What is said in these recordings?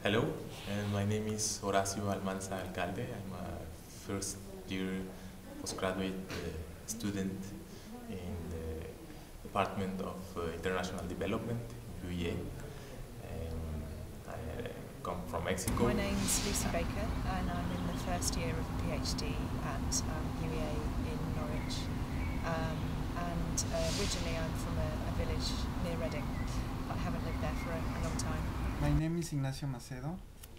Hello, and my name is Horacio Almanza Alcalde. I'm a first year postgraduate student in the Department of International Development, UEA. I come from Mexico. My name's Lucy Baker and I'm in the first year of a PhD at UEA in Norwich. Originally I'm from a village near Reading, but I haven't lived there for a long time. My name is Ignacio Macedo.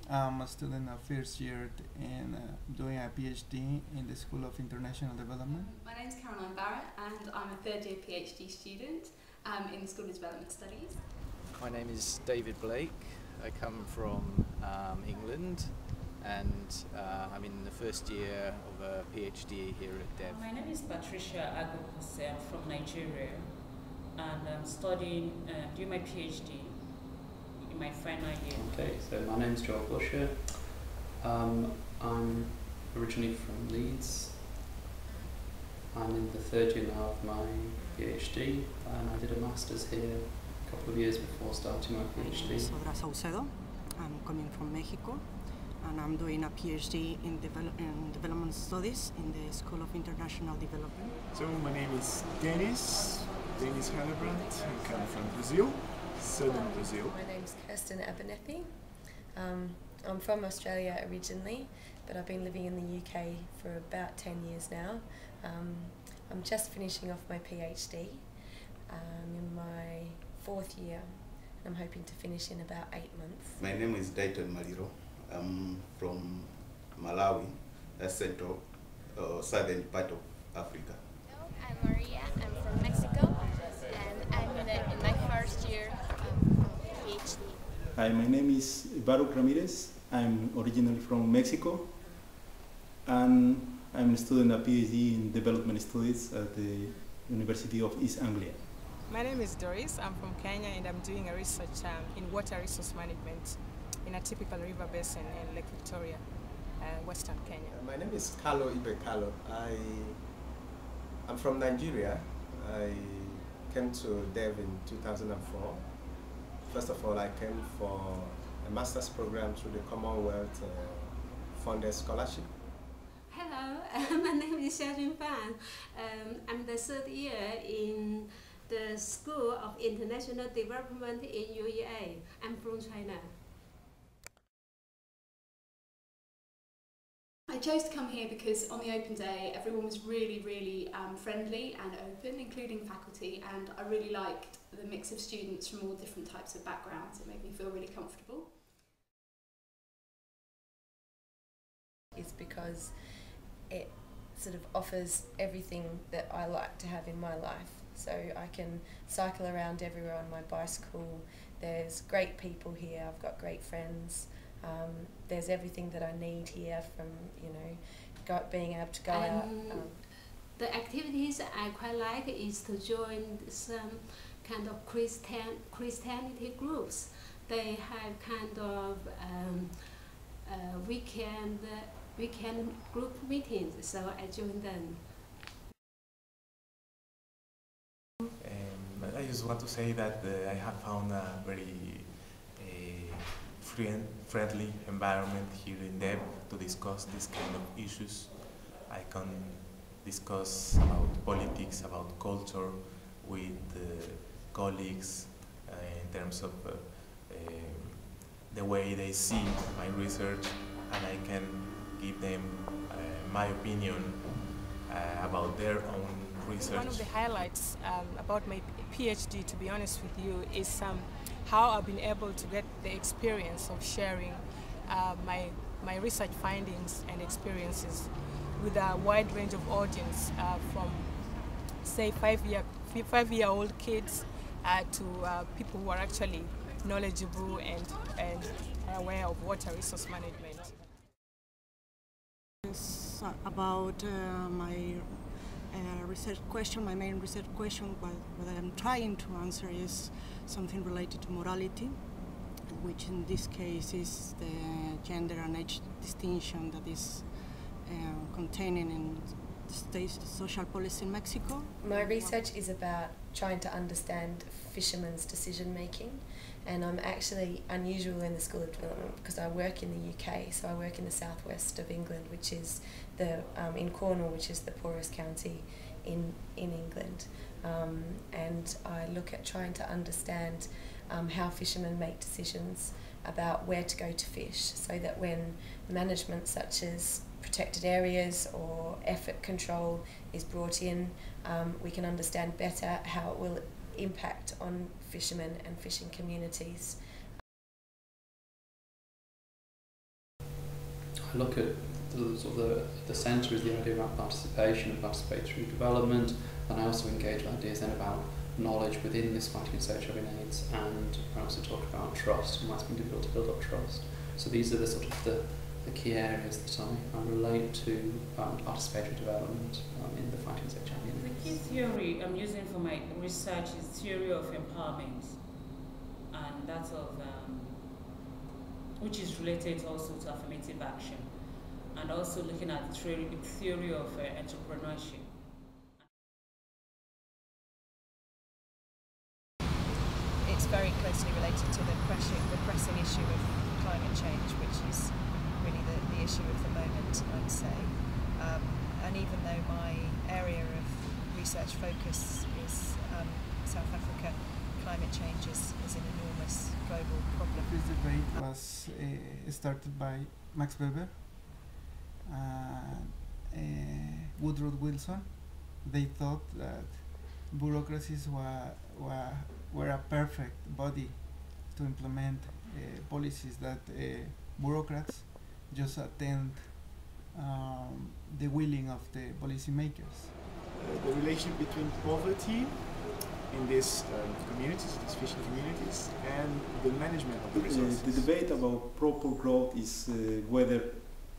I'm a student of first year and doing a PhD in the School of International Development. My name is Caroline Barrett and I'm a third year PhD student in the School of Development Studies. My name is David Blake. I come from England and I'm in the first year of a PhD here at DEV. My name is Patricia Agokose. I'm from Nigeria and I'm studying, doing my PhD in my final year. Okay, so my name is Joel Busher. I'm originally from Leeds. I'm in the third year now of my PhD and I did a master's here a couple of years before starting my PhD. My name is Sandra Saucedo. I'm coming from Mexico and I'm doing a PhD in development studies in the School of International Development. So my name is Denis Hellebrandt. I come from Brazil, southern Brazil. My name's Kirsten Abernethy. I'm from Australia originally, but I've been living in the UK for about 10 years now. I'm just finishing off my PhD. I'm in my fourth year and I'm hoping to finish in about 8 months. My name is Dayton Maliro. I'm from Malawi, a central, southern part of Africa. Hello, I'm Maria. I'm from Mexico and I'm in my first year of PhD. Hi, my name is Baruch Ramirez. I'm originally from Mexico and I'm a student of PhD in Development Studies at the University of East Anglia. My name is Doris. I'm from Kenya and I'm doing a research in water resource management in a typical river basin in Lake Victoria, Western Kenya. My name is Carlo Ibekalo. I'm from Nigeria. I came to DEV in 2004. First of all, I came for a master's program through the Commonwealth funded scholarship. Hello, my name is Xiaojun Fan. I'm the third year in the School of International Development in UEA. I'm from China. I chose to come here because on the open day everyone was really friendly and open, including faculty, and I really liked the mix of students from all different types of backgrounds. It made me feel really comfortable. It's because it sort of offers everything that I like to have in my life. So I can cycle around everywhere on my bicycle. There's great people here. I've got great friends. There's everything that I need here, from being able to go out. The activities I quite like is to join some kind of Christianity groups. They have kind of weekend group meetings, so I joined them. I just want to say that I have found a very friendly environment here in DEV to discuss these kind of issues. I can discuss about politics, about culture with colleagues in terms of the way they see my research, and I can give them my opinion about their own research. One of the highlights about my PhD, to be honest with you, is how I've been able to get the experience of sharing my research findings and experiences with a wide range of audience, from say 5-year-old kids to people who are actually knowledgeable and aware of water resource management. It's about my research question. My main research question, what I'm trying to answer, is something related to morality, which in this case is the gender and age distinction that is contained in States social policy in Mexico. My research is about trying to understand fishermen's decision making, and I'm actually unusual in the School of Development because I work in the UK, so I work in the southwest of England, which is in Cornwall, which is the poorest county in England, and I look at trying to understand how fishermen make decisions about where to go to fish, so that when management such as protected areas or effort control is brought in, we can understand better how it will impact on fishermen and fishing communities. I look at the centre is the idea about participation and participatory development, and I also engage with ideas then about knowledge within this fighting and social AIDS, and I also talk about trust and why it's been difficult to build up trust. So these are the sort of the key areas that I relate to participatory development in the fighting and social AIDS. The key theory I'm using for my research is theory of empowerment, and that of which is related also to affirmative action, and also looking at the theory of entrepreneurship. It's very closely related to the pressing issue of climate change, which is really the issue of the moment, I'd say. And even though my area of research focus is South Africa, climate change is an enormous global problem. This debate was started by Max Weber and Woodrow Wilson. They thought that bureaucracies were a perfect body to implement policies, that bureaucrats just attend the willing of the policymakers. The relation between poverty in these communities, these fishing communities, and the management of the resources. The debate about proper growth is whether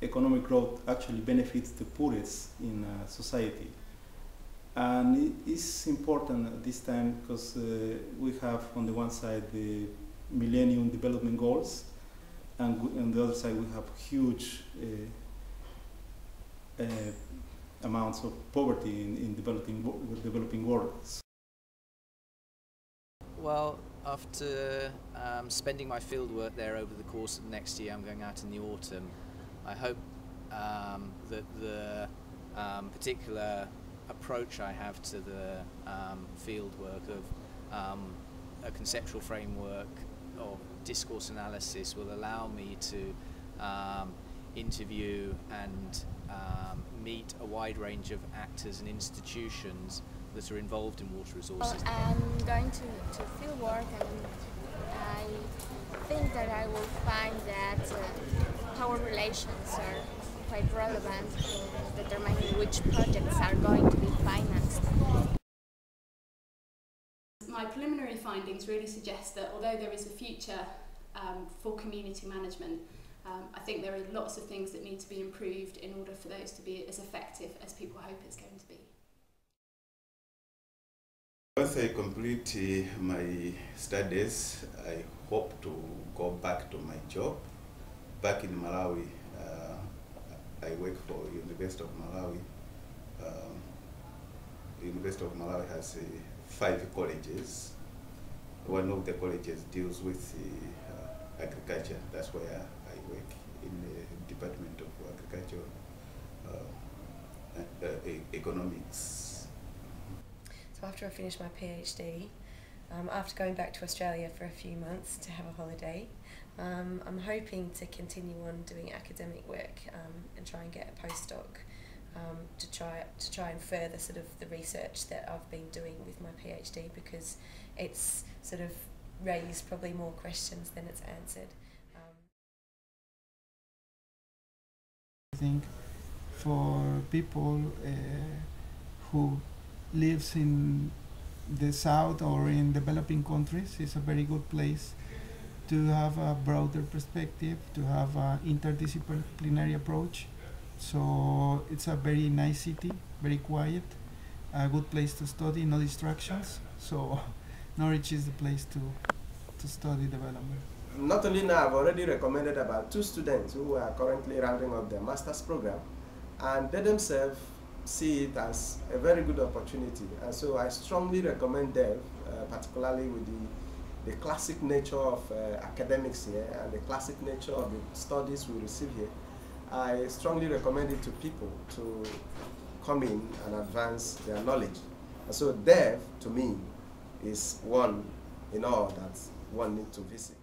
economic growth actually benefits the poorest in society. And it is important at this time because we have on the one side the Millennium Development Goals, and on the other side we have huge amounts of poverty in developing worlds. Well, after spending my fieldwork there over the course of next year, I'm going out in the autumn. I hope that the particular approach I have to the fieldwork of a conceptual framework of discourse analysis will allow me to interview and meet a wide range of actors and institutions that are involved in water resources. I'm going to fieldwork, and I think that I will find that power relations are quite relevant in determining which projects are going to be financed. My preliminary findings really suggest that although there is a future for community management, I think there are lots of things that need to be improved in order for those to be as effective as people hope it's going to be. Once I complete my studies, I hope to go back to my job. Back in Malawi, I work for University of Malawi. University of Malawi has 5 colleges. One of the colleges deals with agriculture. That's where I work, in the Department of Agriculture Economics. So after I finish my PhD, after going back to Australia for a few months to have a holiday, I'm hoping to continue on doing academic work and try and get a postdoc to try and further sort of the research that I've been doing with my PhD, because it's sort of raised probably more questions than it's answered. I think for people who lives in the south or in developing countries, it's a very good place to have a broader perspective, to have an interdisciplinary approach. So it's a very nice city, very quiet, a good place to study, no distractions. So Norwich is the place to study development. Not only now, I've already recommended about 2 students who are currently rounding up their master's program, and they themselves see it as a very good opportunity. And so I strongly recommend DEV, particularly with the classic nature of academics here and the classic nature of the studies we receive here. I strongly recommend it to people to come in and advance their knowledge. And so DEV, to me, is one in all that one needs to visit.